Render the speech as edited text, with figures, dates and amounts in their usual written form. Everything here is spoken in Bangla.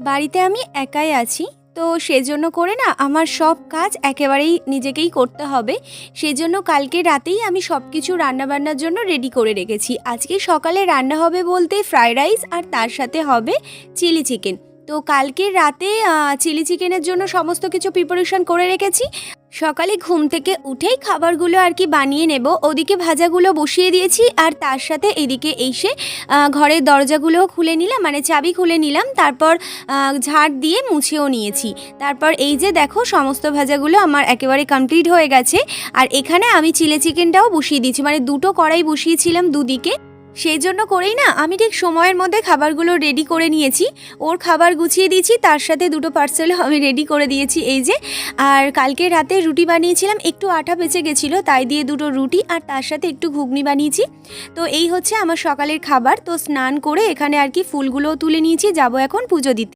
বাড়িতে আমি একাই আছি। তো সেজন্য করে না আমার সব কাজ একেবারেই নিজেকেই করতে হবে। সেজন্য কালকে রাতেই আমি সবকিছু রান্নাবান্নার জন্য রেডি করে রেখেছি। আজকে সকালে রান্না হবে বলতে ফ্রাইড রাইস আর তার সাথে হবে চিলি চিকেন। তো কালকে রাতে চিলি চিকেনের জন্য সমস্ত কিছু প্রিপারেশন করে রেখেছি। সকালে ঘুম থেকে উঠেই খাবারগুলো আর কি বানিয়ে নেব। ওদিকে ভাজাগুলো বসিয়ে দিয়েছি আর তার সাথে এদিকে এসে ঘরের দরজাগুলোও খুলে নিলাম, মানে চাবি খুলে নিলাম। তারপর ঝাড় দিয়ে মুছেও নিয়েছি। তারপর এই যে দেখো সমস্ত ভাজাগুলো আমার একেবারে কমপ্লিট হয়ে গেছে। আর এখানে আমি চিলি চিকেনটাও বসিয়ে দিয়েছি, মানে দুটো কড়াই বসিয়েছিলাম দুদিকে। সেই জন্য করেই না আমি ঠিক সময়ের মধ্যে খাবারগুলো রেডি করে নিয়েছি। ওর খাবার গুছিয়ে দিয়েছি, তার সাথে দুটো পার্সেলও আমি রেডি করে দিয়েছি এই যে। আর কালকে রাতে রুটি বানিয়েছিলাম, একটু আটা বেঁচে গেছিলো, তাই দিয়ে দুটো রুটি আর তার সাথে একটু ঘুগনি বানিয়েছি। তো এই হচ্ছে আমার সকালের খাবার। তো স্নান করে এখানে আর কি ফুলগুলোও তুলে নিয়েছি, যাবো এখন পুজো দিতে।